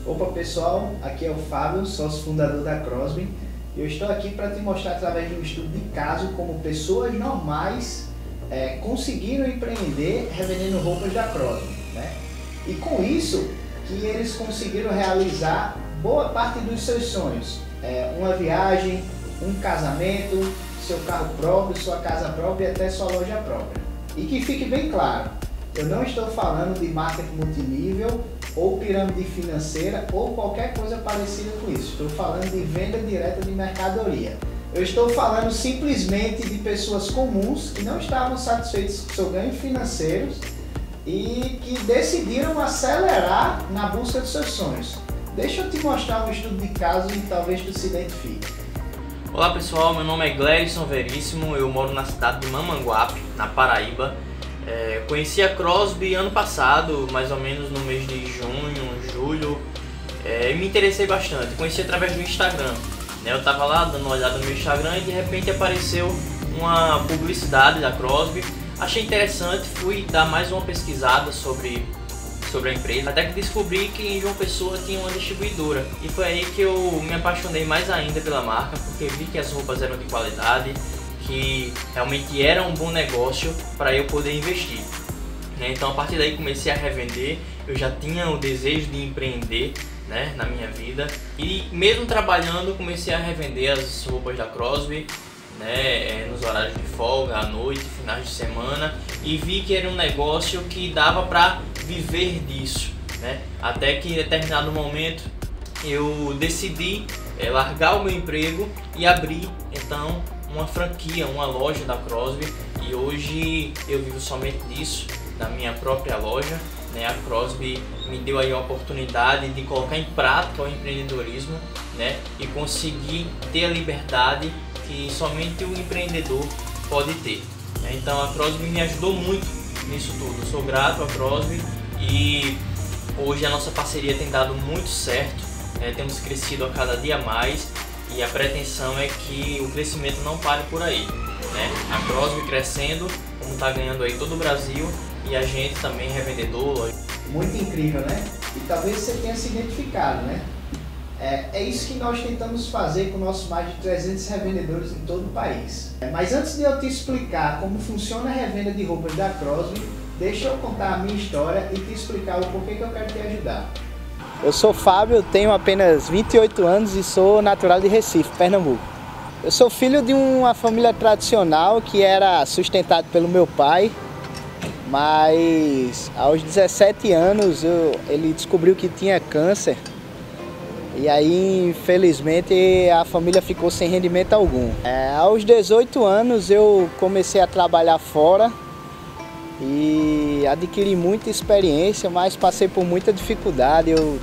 Opa pessoal, aqui é o Fábio, sócio fundador da Crosby. Eu estou aqui para te mostrar através de um estudo de caso como pessoas normais conseguiram empreender revendendo roupas da Crosby, né? E com isso que eles conseguiram realizar boa parte dos seus sonhos. Uma viagem, um casamento, seu carro próprio, sua casa própria e até sua loja própria. E que fique bem claro, eu não estou falando de marketing multinível ou pirâmide financeira ou qualquer coisa parecida com isso. Estou falando de venda direta de mercadoria. Eu estou falando simplesmente de pessoas comuns que não estavam satisfeitas com seu ganho financeiro e que decidiram acelerar na busca dos seus sonhos. Deixa eu te mostrar um estudo de caso e talvez tu se identifique. Olá pessoal, meu nome é Gleison Veríssimo, eu moro na cidade de Mamanguape, na Paraíba. Conheci a Crosby ano passado, mais ou menos no mês de junho, julho, e me interessei bastante. Conheci através do Instagram, né? Eu estava lá dando uma olhada no meu Instagram e de repente apareceu uma publicidade da Crosby. Achei interessante, fui dar mais uma pesquisada sobre a empresa, até que descobri que em João Pessoa tinha uma distribuidora. E foi aí que eu me apaixonei mais ainda pela marca, porque vi que as roupas eram de qualidade, que realmente era um bom negócio para eu poder investir, né? Então a partir daí comecei a revender. Eu já tinha o desejo de empreender, né, na minha vida, e mesmo trabalhando comecei a revender as roupas da Crosby, né, nos horários de folga, à noite, finais de semana, e vi que era um negócio que dava para viver disso, né? Até que em determinado momento eu decidi largar o meu emprego e abrir então uma franquia, uma loja da Crosby, e hoje eu vivo somente disso, da minha própria loja, né? A Crosby me deu aí a oportunidade de colocar em prática o empreendedorismo, né? E conseguir ter a liberdade que somente o empreendedor pode ter, né? Então a Crosby me ajudou muito nisso tudo. Eu sou grato à Crosby e hoje a nossa parceria tem dado muito certo, né? Temos crescido a cada dia mais. E a pretensão é que o crescimento não pare por aí, né? A Crosby crescendo, como está ganhando aí todo o Brasil, e a gente também revendedor. Muito incrível, né? E talvez você tenha se identificado, né? É isso que nós tentamos fazer com nossos mais de 300 revendedores em todo o país. Mas antes de eu te explicar como funciona a revenda de roupas da Crosby, deixa eu contar a minha história e te explicar o porquê que eu quero te ajudar. Eu sou Fábio, tenho apenas 28 anos e sou natural de Recife, Pernambuco. Eu sou filho de uma família tradicional que era sustentado pelo meu pai, mas aos 17 anos ele descobriu que tinha câncer e aí infelizmente a família ficou sem rendimento algum. Aos 18 anos eu comecei a trabalhar fora e adquiri muita experiência, mas passei por muita dificuldade. Eu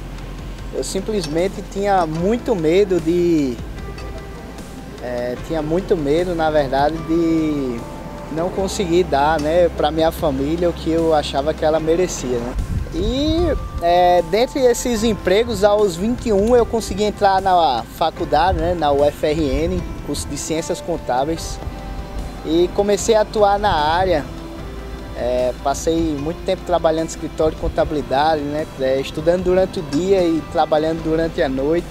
simplesmente tinha muito medo na verdade, de não conseguir dar, né, para minha família o que eu achava que ela merecia, né? E dentre esses empregos, aos 21 eu consegui entrar na faculdade, né, na UFRN, curso de Ciências Contábeis, e comecei a atuar na área. Passei muito tempo trabalhando no escritório de contabilidade, né? Estudando durante o dia e trabalhando durante a noite.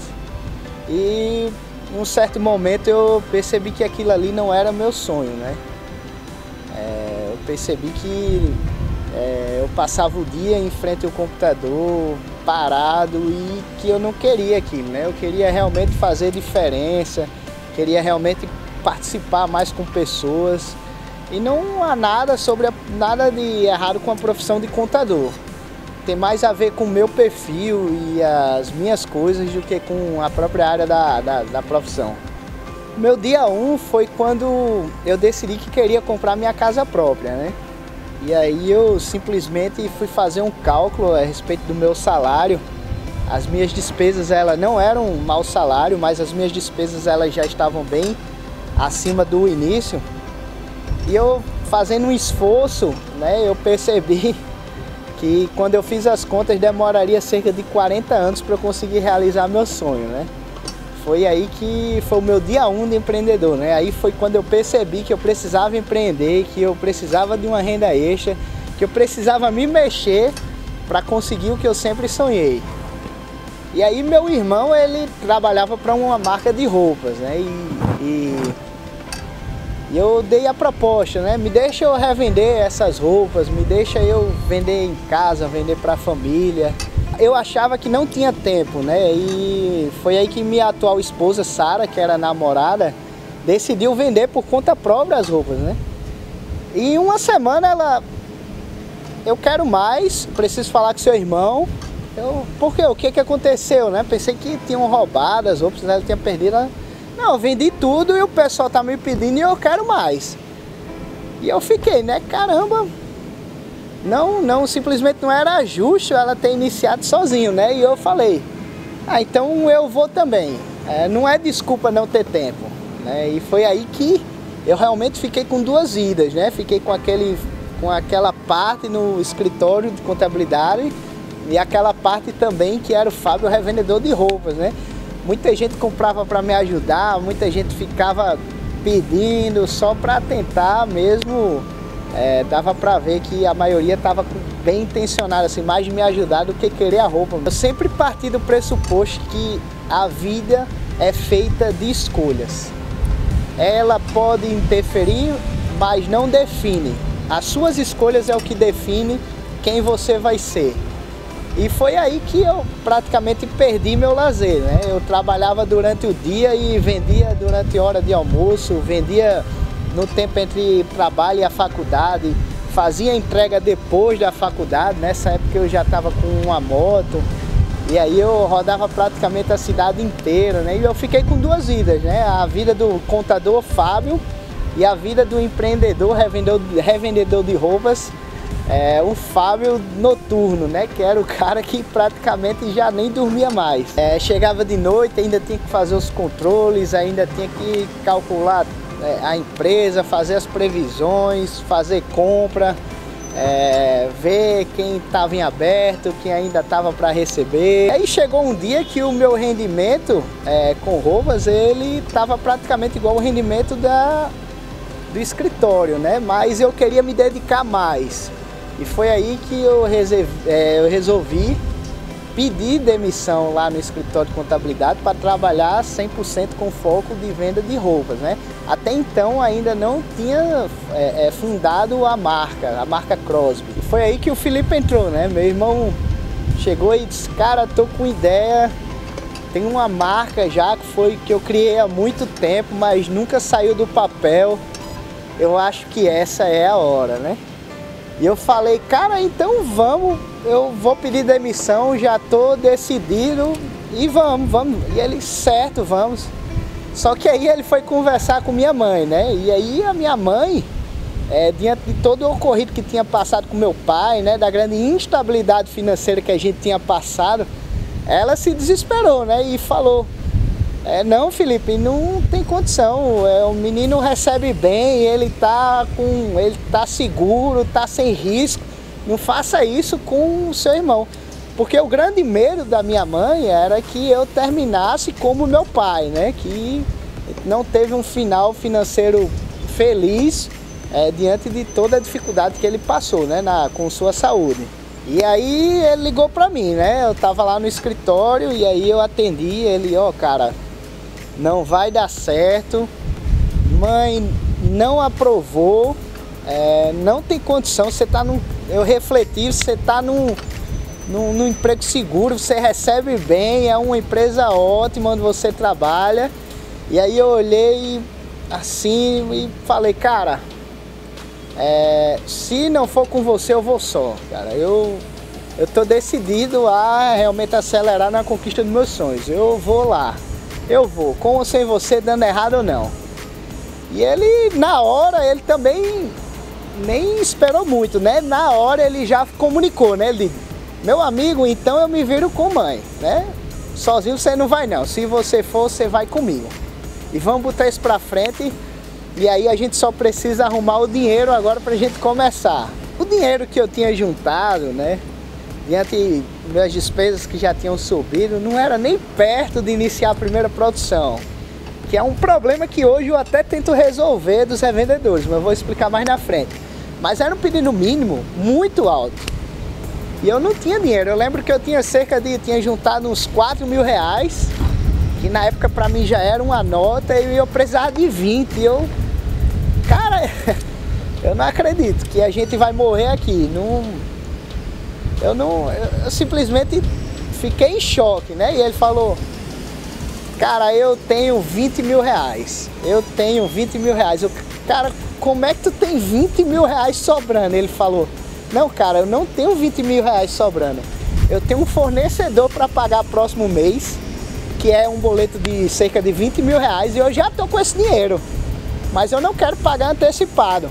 E em um certo momento eu percebi que aquilo ali não era meu sonho, né? Eu percebi que eu passava o dia em frente ao computador, parado, e que eu não queria aquilo, né? Eu queria realmente fazer diferença, queria realmente participar mais com pessoas. E não há nada de errado com a profissão de contador. Tem mais a ver com o meu perfil e as minhas coisas do que com a própria área da profissão. Meu dia 1 foi quando eu decidi que queria comprar minha casa própria, né? E aí eu simplesmente fui fazer um cálculo a respeito do meu salário. As minhas despesas elas não eram um mau salário, mas as minhas despesas elas já estavam bem acima do início. E eu fazendo um esforço, né, eu percebi que quando eu fiz as contas demoraria cerca de 40 anos para eu conseguir realizar meu sonho, né? Foi aí que foi o meu dia 1 de empreendedor, né? Aí foi quando eu percebi que eu precisava empreender, que eu precisava de uma renda extra, que eu precisava me mexer para conseguir o que eu sempre sonhei. E aí meu irmão, ele trabalhava para uma marca de roupas, né? E eu dei a proposta, né? Me deixa eu revender essas roupas, me deixa eu vender em casa, vender para a família. Eu achava que não tinha tempo, né? E foi aí que minha atual esposa, Sara, que era namorada, decidiu vender por conta própria as roupas, né? E em uma semana ela... Eu quero mais, preciso falar com seu irmão. Por quê? O que aconteceu, né? Pensei que tinham roubado as roupas, né? Ela tinha perdido. Não, eu vendi tudo e o pessoal tá me pedindo e eu quero mais. E eu fiquei, né? Caramba, simplesmente não era justo ela ter iniciado sozinho, né? E eu falei, então eu vou também. Não é desculpa não ter tempo, né? E foi aí que eu realmente fiquei com duas vidas, né? Fiquei com aquela parte no escritório de contabilidade e aquela parte também que era o Fábio, revendedor de roupas, né? Muita gente comprava para me ajudar, muita gente ficava pedindo só para tentar mesmo, dava para ver que a maioria estava bem intencionada, assim, mais de me ajudar do que querer a roupa. Eu sempre parti do pressuposto que a vida é feita de escolhas. Ela pode interferir, mas não define. As suas escolhas é o que define quem você vai ser. E foi aí que eu praticamente perdi meu lazer, né? Eu trabalhava durante o dia e vendia durante a hora de almoço, vendia no tempo entre trabalho e a faculdade, fazia entrega depois da faculdade. Nessa época eu já estava com uma moto e aí eu rodava praticamente a cidade inteira, né? E eu fiquei com duas vidas, né? A vida do contador Fábio e a vida do empreendedor, revendedor de roupas, o Fábio noturno, né? Que era o cara que praticamente já nem dormia mais. Chegava de noite, ainda tinha que fazer os controles, ainda tinha que calcular a empresa, fazer as previsões, fazer compra, ver quem estava em aberto, quem ainda estava para receber. Aí chegou um dia que o meu rendimento com roupas, ele estava praticamente igual ao rendimento do escritório, né? Mas eu queria me dedicar mais. E foi aí que eu resolvi pedir demissão lá no escritório de contabilidade para trabalhar 100% com foco de venda de roupas, né? Até então ainda não tinha fundado a marca Crosby. E foi aí que o Felipe entrou, né? Meu irmão chegou e disse, cara, tô com ideia, tem uma marca já que eu criei há muito tempo, mas nunca saiu do papel. Eu acho que essa é a hora, né? E eu falei, cara, então vamos, eu vou pedir demissão, já tô decidido e vamos. E ele, certo, vamos. Só que aí ele foi conversar com minha mãe, né? E aí a minha mãe, diante de todo o ocorrido que tinha passado com meu pai, né? Da grande instabilidade financeira que a gente tinha passado, ela se desesperou, né? E falou, não, Felipe, não tem condição, o menino recebe bem, ele tá seguro, tá sem risco, não faça isso com o seu irmão. Porque o grande medo da minha mãe era que eu terminasse como meu pai, né? Que não teve um final financeiro feliz diante de toda a dificuldade que ele passou, né? Com sua saúde. E aí ele ligou pra mim, né? Eu tava lá no escritório e aí eu atendi, ele, cara, não vai dar certo, mãe não aprovou, não tem condição, você tá eu refleti, você tá num emprego seguro, você recebe bem, é uma empresa ótima onde você trabalha. E aí eu olhei assim e falei, cara, se não for com você eu vou só, cara, eu tô decidido a realmente acelerar na conquista dos meus sonhos, eu vou lá. Eu vou, com ou sem você, dando errado ou não. E ele, na hora, ele também nem esperou muito, né? Na hora ele já comunicou, né? Ele disse, meu amigo, então eu me viro com mãe, né? Sozinho você não vai não, se você for, você vai comigo. E vamos botar isso pra frente, e aí a gente só precisa arrumar o dinheiro agora pra gente começar. O dinheiro que eu tinha juntado, né? Diante das despesas que já tinham subido, não era nem perto de iniciar a primeira produção, que é um problema que hoje eu até tento resolver dos revendedores, mas eu vou explicar mais na frente. Mas era um pedido mínimo muito alto. E eu não tinha dinheiro. Eu lembro que eu tinha tinha juntado uns 4 mil reais, que na época pra mim já era uma nota, e eu precisava de 20. E eu, cara, eu não acredito que a gente vai morrer aqui. Eu simplesmente fiquei em choque, né? E ele falou: cara, eu tenho 20 mil reais. Eu tenho 20 mil reais. Eu, cara, como é que tu tem 20 mil reais sobrando? Ele falou: não, cara, eu não tenho 20 mil reais sobrando. Eu tenho um fornecedor para pagar próximo mês, que é um boleto de cerca de 20 mil reais, e eu já tô com esse dinheiro. Mas eu não quero pagar antecipado.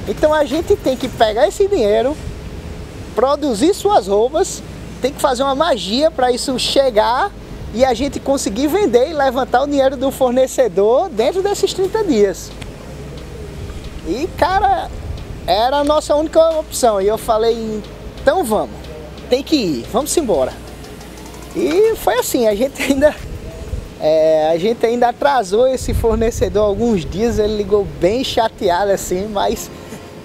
Então a gente tem que pegar esse dinheiro, produzir suas roupas, tem que fazer uma magia para isso chegar e a gente conseguir vender e levantar o dinheiro do fornecedor dentro desses 30 dias. E, cara, era a nossa única opção. E eu falei: então vamos, tem que ir, vamos embora. E foi assim, a gente ainda atrasou esse fornecedor alguns dias. Ele ligou bem chateado assim, mas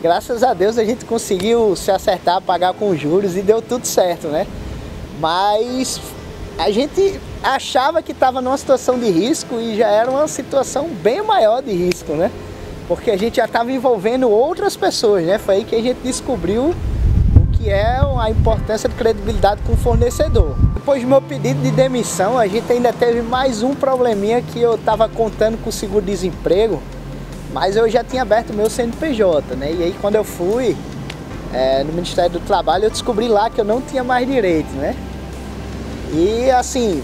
graças a Deus a gente conseguiu se acertar, pagar com juros e deu tudo certo, né? Mas a gente achava que estava numa situação de risco e já era uma situação bem maior de risco, né? Porque a gente já estava envolvendo outras pessoas, né? Foi aí que a gente descobriu o que é a importância de credibilidade com o fornecedor. Depois do meu pedido de demissão, a gente ainda teve mais um probleminha, que eu estava contando com o seguro-desemprego, mas eu já tinha aberto o meu CNPJ, né? E aí quando eu fui no Ministério do Trabalho, eu descobri lá que eu não tinha mais direito, né? E assim,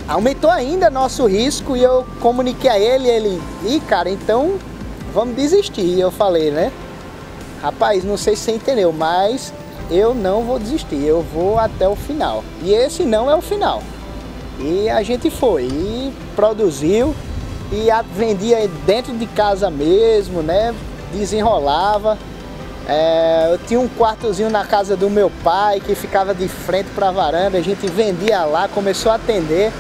aumentou ainda nosso risco, e eu comuniquei a ele, cara, então vamos desistir. E eu falei, né: rapaz, não sei se você entendeu, mas eu não vou desistir, eu vou até o final. E esse não é o final. E a gente foi, e produziu, e vendia dentro de casa mesmo, né? Desenrolava. Eu tinha um quartozinho na casa do meu pai, que ficava de frente para a varanda, a gente vendia lá, começou a atender.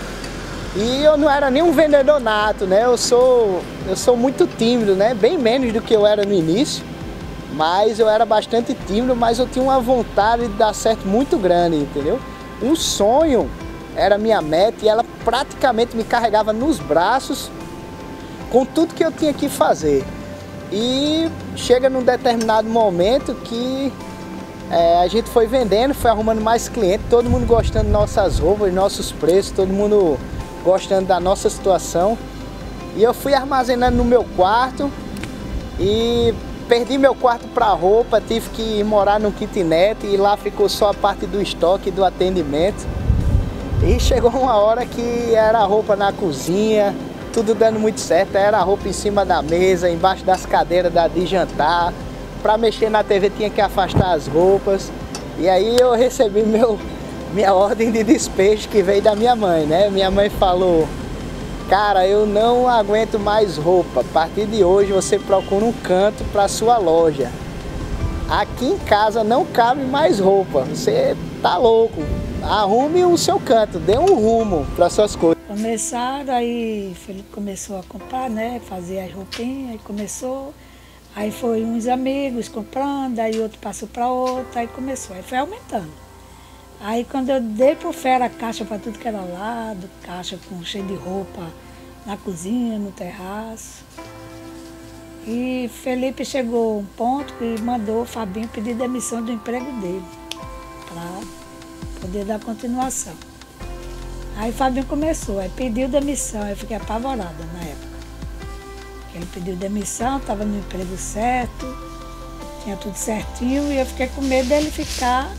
E eu não era nem um vendedor nato, né? Eu sou muito tímido, né? Bem menos do que eu era no início, mas eu era bastante tímido, mas eu tinha uma vontade de dar certo muito grande, entendeu? Um sonho era minha meta, e ela praticamente me carregava nos braços com tudo que eu tinha que fazer. E chega num determinado momento que a gente foi vendendo, foi arrumando mais clientes, todo mundo gostando de nossas roupas, nossos preços, todo mundo gostando da nossa situação. E eu fui armazenando no meu quarto, e perdi meu quarto para roupa, tive que morar num kitnet, e lá ficou só a parte do estoque e do atendimento. E chegou uma hora que era roupa na cozinha, tudo dando muito certo, era roupa em cima da mesa, embaixo das cadeiras de jantar. Para mexer na TV tinha que afastar as roupas. E aí eu recebi minha ordem de despejo, que veio da minha mãe, né? Minha mãe falou: cara, eu não aguento mais roupa, a partir de hoje você procura um canto para sua loja. Aqui em casa não cabe mais roupa, você tá louco, arrume o seu canto, dê um rumo para suas coisas. Começaram, aí Felipe começou a comprar, né, fazer as roupinhas, aí começou, aí foi uns amigos comprando, aí outro passou para outro, aí começou, aí foi aumentando. Aí quando eu dei pro Fera a caixa para tudo que era lado, caixa cheio de roupa na cozinha, no terraço. E Felipe chegou a um ponto que mandou o Fabinho pedir demissão do emprego dele, para poder dar continuação. Aí o Fabinho começou, aí pediu demissão, eu fiquei apavorada na época. Ele pediu demissão, estava no emprego certo, tinha tudo certinho, e eu fiquei com medo dele ficar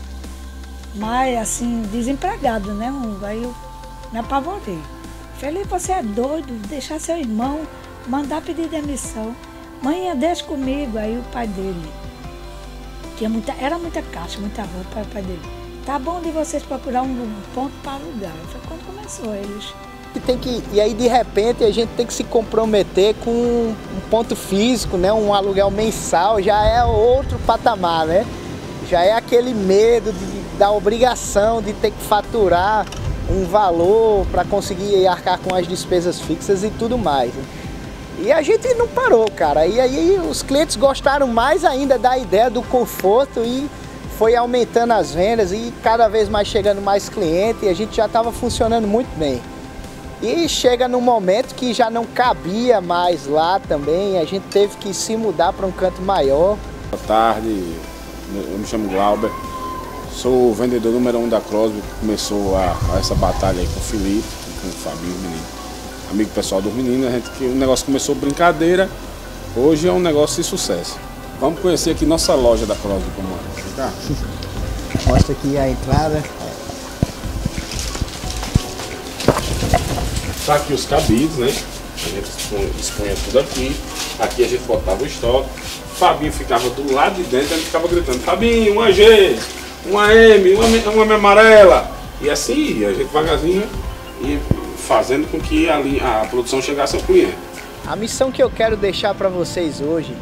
mais assim, desempregado, né? Aí eu me apavorei. Felipe, você é doido, deixar seu irmão mandar pedir demissão. Mãe, deixa comigo. Aí o pai dele, era muita caixa, muita roupa, o pai dele: tá bom de vocês procurar um ponto para alugar. Foi quando começou eles. E aí de repente a gente tem que se comprometer com um ponto físico, né? Um aluguel mensal, já é outro patamar, né? Já é aquele medo da obrigação de ter que faturar um valor para conseguir arcar com as despesas fixas e tudo mais, né? E a gente não parou, cara. E aí os clientes gostaram mais ainda da ideia do conforto e foi aumentando as vendas e cada vez mais chegando mais cliente, e a gente já estava funcionando muito bem. E chega num momento que já não cabia mais lá também, a gente teve que se mudar para um canto maior. Boa tarde, eu me chamo Glauber, sou o vendedor número 1 da Crosby, que começou essa batalha aí com o Felipe, com o Fabinho, o menino, amigo pessoal dos meninos. O negócio começou brincadeira, hoje é um negócio de sucesso. Vamos conhecer aqui nossa loja da Crosby, como é. Tá? Mostra aqui a entrada. Tá aqui os cabides, né? A gente expunha tudo aqui. Aqui a gente botava o estoque. O Fabinho ficava do lado de dentro, a gente ficava gritando: Fabinho, uma G, uma M, uma M amarela. E assim, a gente devagarzinho e fazendo com que a produção chegasse ao cliente. A missão que eu quero deixar para vocês hoje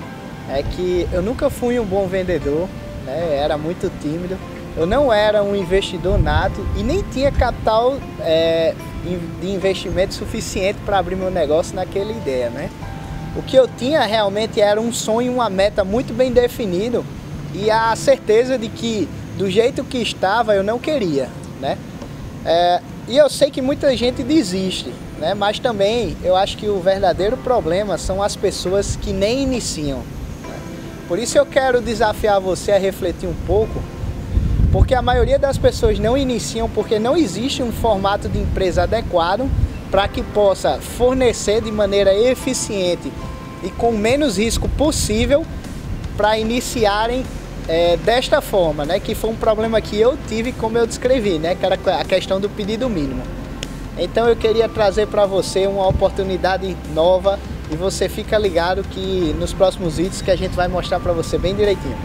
é que eu nunca fui um bom vendedor, né? Era muito tímido. Eu não era um investidor nato e nem tinha capital de investimento suficiente para abrir meu negócio naquela ideia, né? O que eu tinha realmente era um sonho, uma meta muito bem definido e a certeza de que do jeito que estava eu não queria, né? E eu sei que muita gente desiste, né? Mas também eu acho que o verdadeiro problema são as pessoas que nem iniciam. Por isso eu quero desafiar você a refletir um pouco, porque a maioria das pessoas não iniciam porque não existe um formato de empresa adequado para que possa fornecer de maneira eficiente e com menos risco possível para iniciarem desta forma, né? Que foi um problema que eu tive, como eu descrevi, né? Que era a questão do pedido mínimo. Então eu queria trazer para você uma oportunidade nova e você fica ligado que nos próximos vídeos que a gente vai mostrar para você bem direitinho.